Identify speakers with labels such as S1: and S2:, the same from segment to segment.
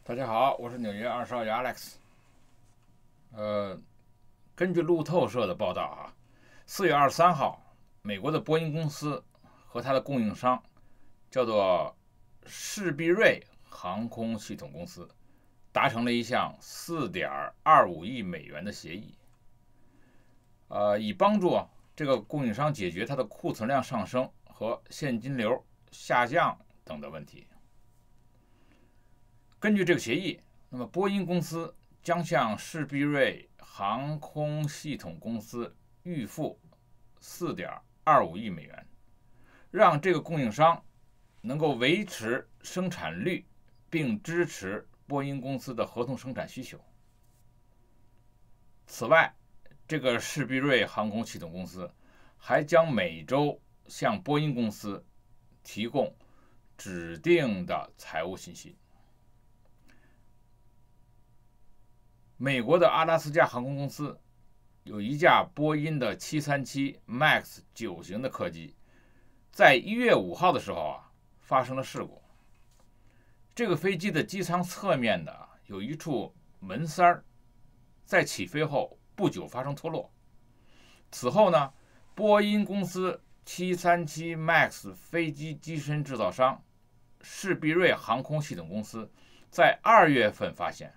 S1: 大家好，我是纽约20号的 Alex。根据路透社的报道4月23号，美国的波音公司和它的供应商叫做士必瑞航空系统公司达成了一项4.25亿美元的协议，以帮助这个供应商解决它的库存量上升和现金流下降等的问题。根据这个协议，那么波音公司将向士必瑞航空系统公司预付4.25亿美元，让这个供应商能够维持生产率，并支持波音公司的合同生产需求。此外，这个士必瑞航空系统公司还将每周向波音公司提供指定的财务信息。美国的阿拉斯加航空公司有一架波音的737 MAX 9型的客机，在1月5号的时候发生了事故。这个飞机的机舱侧面的有一处门塞儿，在起飞后不久发生脱落。此后呢，波音公司737 MAX 飞机机身制造商士必瑞航空系统公司在2月份发现，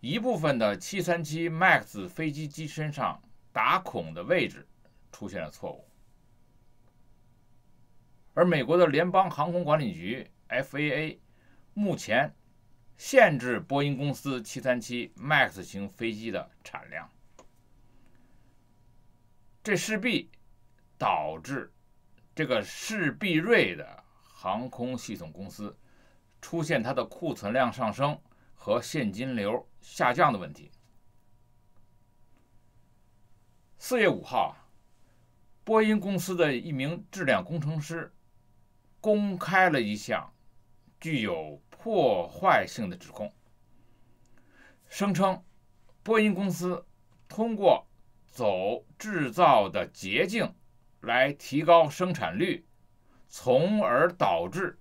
S1: 一部分的737 MAX 飞机机身上打孔的位置出现了错误，而美国的联邦航空管理局 FAA 目前限制波音公司737 MAX 型飞机的产量，这势必导致这个士必瑞的航空系统公司出现它的库存量上升和现金流下降的问题。4月5号，波音公司的一名质量工程师公开了一项具有破坏性的指控，声称波音公司通过走制造的捷径来提高生产率，从而导致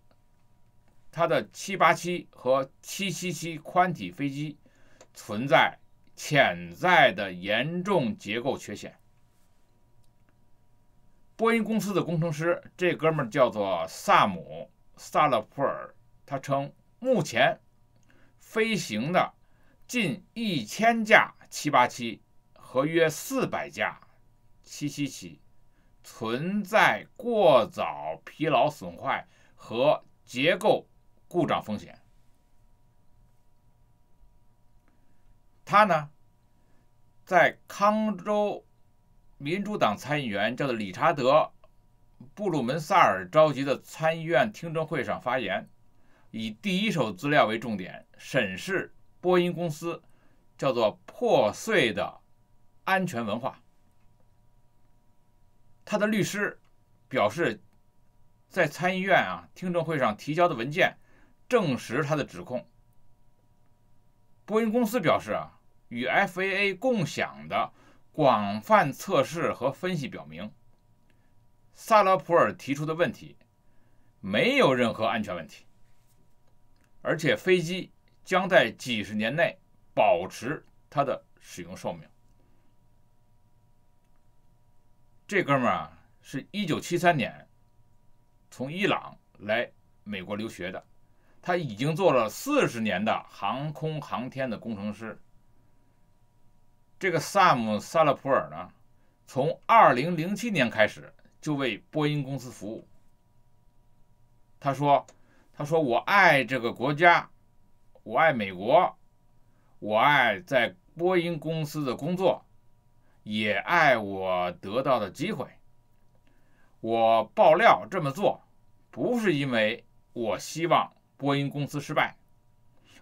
S1: 它的787和777宽体飞机存在潜在的严重结构缺陷。波音公司的工程师，这哥们儿叫做萨姆·萨勒普尔，他称目前飞行的近1000架787和约400架777存在过早疲劳损坏和结构故障风险。他呢，在康州民主党参议员叫做理查德·布鲁门萨尔召集的参议院听证会上发言，以第一手资料为重点，审视波音公司叫做破碎的安全文化。他的律师表示，在参议院听证会上提交的文件证实他的指控。波音公司表示与 FAA 共享的广泛测试和分析表明，萨勒普尔提出的问题没有任何安全问题，而且飞机将在几十年内保持它的使用寿命。这哥们儿是1973年从伊朗来美国留学的，他已经做了40年的航空航天的工程师。这个萨姆·萨勒普尔呢，从2007年开始就为波音公司服务。他说我爱这个国家，我爱美国，我爱在波音公司的工作，也爱我得到的机会。我爆料这么做不是因为我希望波音公司失败，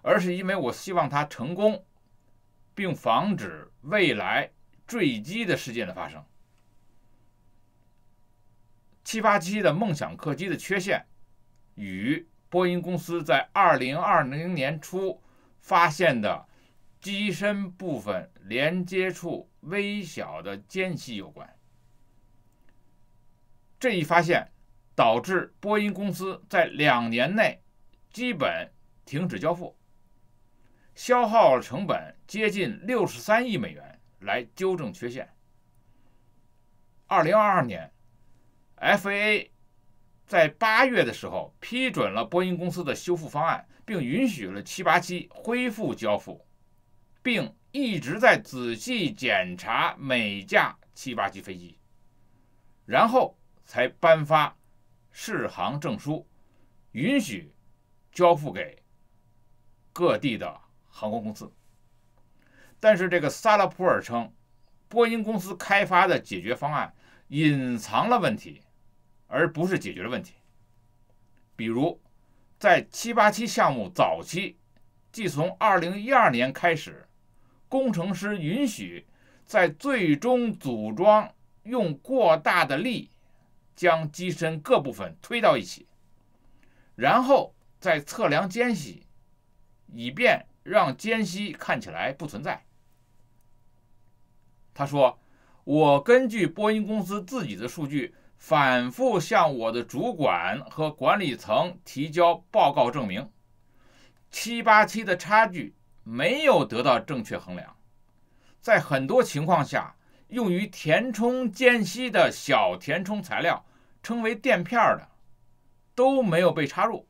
S1: 而是因为我希望它成功，并防止未来坠机的事件的发生。787的梦想客机的缺陷与波音公司在2020年初发现的机身部分连接处微小的间隙有关。这一发现导致波音公司在2年内基本停止交付，消耗了成本接近63亿美元来纠正缺陷。2022年 ，FAA 在8月的时候批准了波音公司的修复方案，并允许了787恢复交付，并一直在仔细检查每架787飞机，然后才颁发适航证书，允许交付给各地的航空公司。但是这个萨拉普尔称，波音公司开发的解决方案隐藏了问题，而不是解决了问题。比如，在787项目早期，即从2012年开始，工程师允许在最终组装用过大的力将机身各部分推到一起，然后再测量间隙，以便让间隙看起来不存在。他说，我根据波音公司自己的数据，反复向我的主管和管理层提交报告，证明787的差距没有得到正确衡量。在很多情况下，用于填充间隙的小填充材料，称为垫片的，都没有被插入。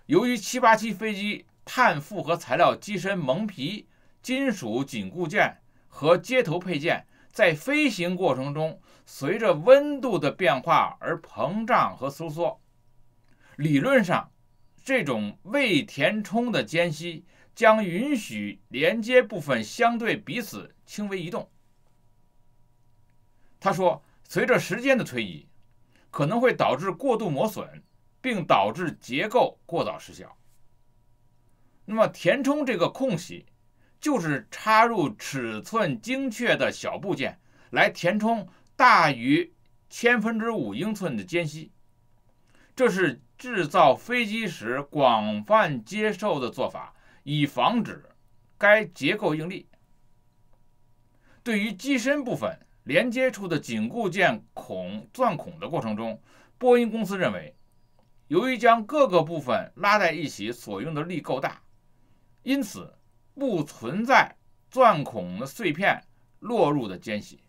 S1: 由于787飞机碳复合材料机身蒙皮、金属紧固件和接头配件在飞行过程中随着温度的变化而膨胀和收缩。理论上，这种未填充的间隙将允许连接部分相对彼此轻微移动。他说，随着时间的推移，可能会导致过度磨损，并导致结构过早失效。那么填充这个空隙，就是插入尺寸精确的小部件来填充大于5/1000英寸的间隙。这是制造飞机时广泛接受的做法，以防止该结构应力。对于机身部分连接处的紧固件钻孔的过程中，波音公司认为，由于将各个部分拉在一起所用的力够大，因此不存在钻孔的碎片落入的间隙。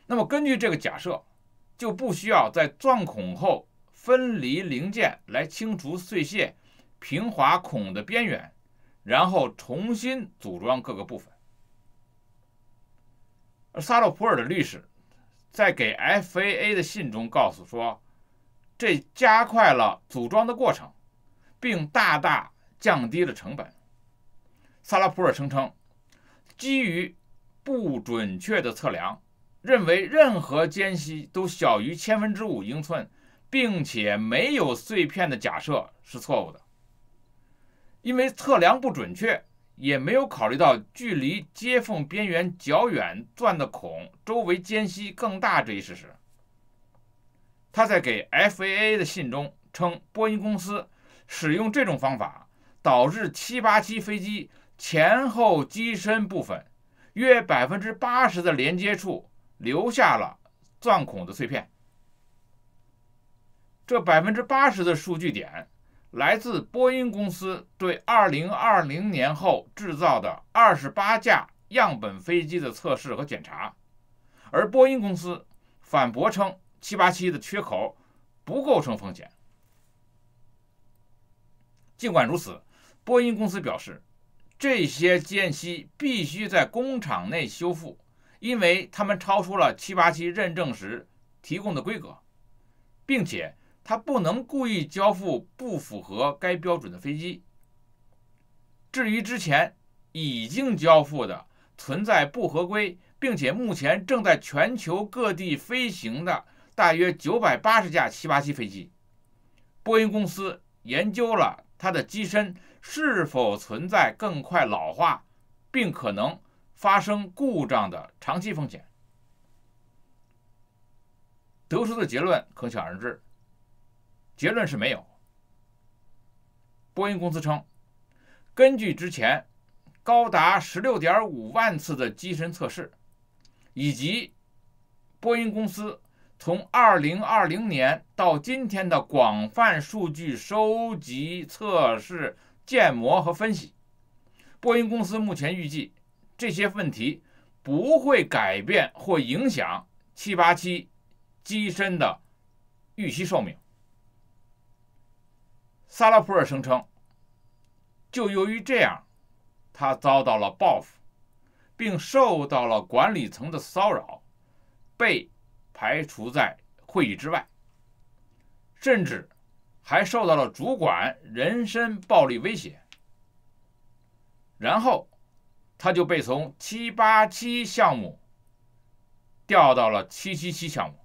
S1: 那么根据这个假设，就不需要在钻孔后分离零件来清除碎屑，平滑孔的边缘，然后重新组装各个部分。而萨洛普尔的律师在给 FAA 的信中告诉说，这加快了组装的过程，并大大降低了成本。萨拉普尔声称，基于不准确的测量，认为任何间隙都小于5/1000英寸，并且没有碎片的假设是错误的，因为测量不准确，也没有考虑到距离接缝边缘较远钻的孔周围间隙更大这一事实。他在给 FAA 的信中称，波音公司使用这种方法导致787飞机前后机身部分约80%的连接处留下了钻孔的碎片。这80%的数据点来自波音公司对2020年后制造的28架样本飞机的测试和检查，而波音公司反驳称787的缺口不构成风险。尽管如此，波音公司表示，这些间隙必须在工厂内修复，因为它们超出了787认证时提供的规格，并且它不能故意交付不符合该标准的飞机。至于之前已经交付的存在不合规，并且目前正在全球各地飞行的大约980架787飞机，波音公司研究了它的机身是否存在更快老化，并可能发生故障的长期风险。得出的结论可想而知，结论是没有。波音公司称，根据之前高达16.5万次的机身测试，以及波音公司从2020年到今天的广泛数据收集、测试、建模和分析。波音公司目前预计，这些问题不会改变或影响787机身的预期寿命。萨拉普尔声称，就由于这样，他遭到了报复，并受到了管理层的骚扰，被排除在会议之外，甚至还受到了主管人身暴力威胁。然后他就被从787项目调到了777项目。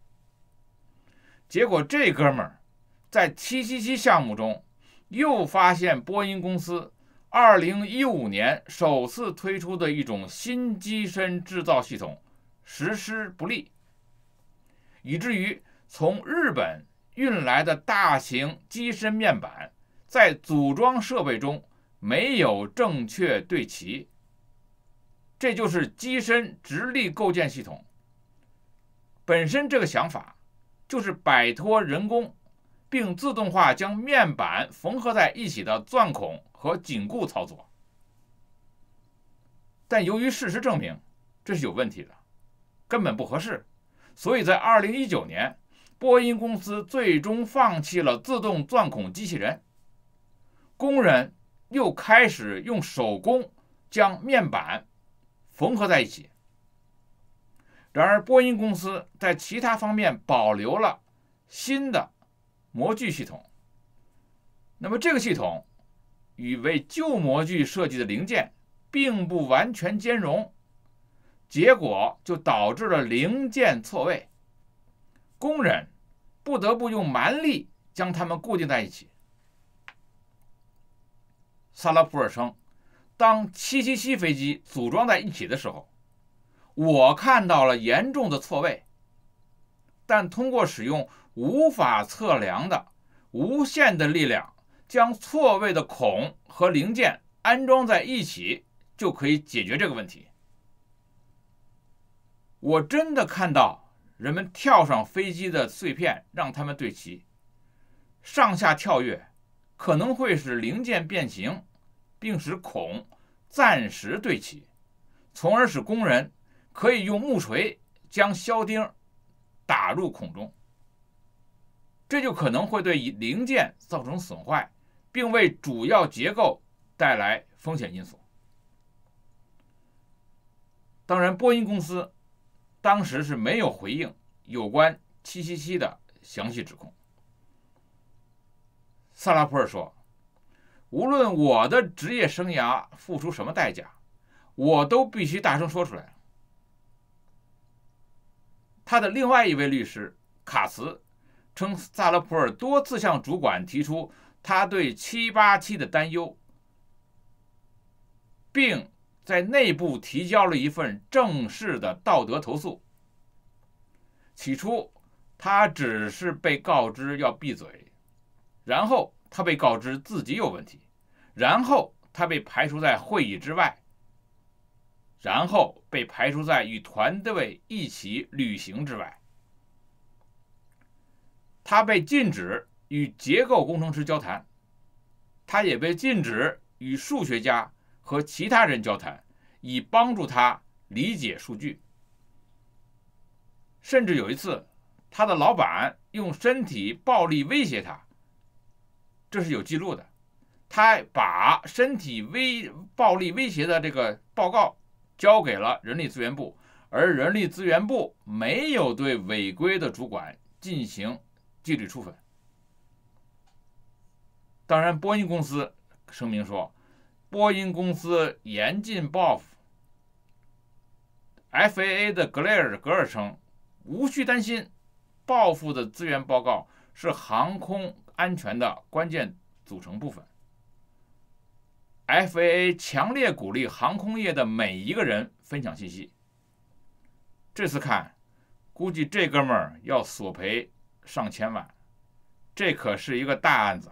S1: 结果这哥们儿在777项目中又发现波音公司2015年首次推出的一种新机身制造系统实施不力，以至于从日本运来的大型机身面板在组装设备中没有正确对齐。这就是机身直立构建系统。本身这个想法就是摆脱人工并自动化将面板缝合在一起的钻孔和紧固操作。但由于事实证明这是有问题的，根本不合适，所以在2019年，波音公司最终放弃了自动钻孔机器人，工人又开始用手工将面板缝合在一起。然而，波音公司在其他方面保留了新的模具系统。那么这个系统与为旧模具设计的零件并不完全兼容，结果就导致了零件错位，工人不得不用蛮力将它们固定在一起。萨拉普尔称，当777飞机组装在一起的时候，我看到了严重的错位，但通过使用无法测量的无限的力量将错位的孔和零件安装在一起，就可以解决这个问题。我真的看到人们跳上飞机的碎片让它们对齐，上下跳跃可能会使零件变形，并使孔暂时对齐，从而使工人可以用木锤将销钉打入孔中。这就可能会对零件造成损坏，并为主要结构带来风险因素。当然，波音公司当时是没有回应有关777的详细指控。萨拉普尔说，无论我的职业生涯付出什么代价，我都必须大声说出来。他的另外一位律师卡茨称，萨拉普尔多次向主管提出他对787的担忧，并在内部提交了一份正式的道德投诉。起初他只是被告知要闭嘴，然后他被告知自己有问题，然后他被排除在会议之外，然后被排除在与团队一起旅行之外。他被禁止与结构工程师交谈，他也被禁止与数学家和其他人交谈，以帮助他理解数据。甚至有一次，他的老板用身体暴力威胁他，这是有记录的。他把身体暴力威胁的这个报告交给了人力资源部，而人力资源部没有对违规的主管进行纪律处分。当然，波音公司声明说，波音公司严禁报复。FAA 的格尔称，无需担心，报复的资源报告是航空安全的关键组成部分。FAA 强烈鼓励航空业的每一个人分享信息。这次看，估计这哥们儿要索赔上千万，这可是一个大案子。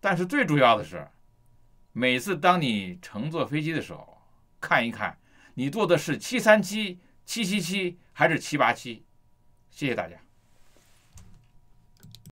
S1: 但是最主要的是，每次当你乘坐飞机的时候，看一看你坐的是737、777还是787。谢谢大家。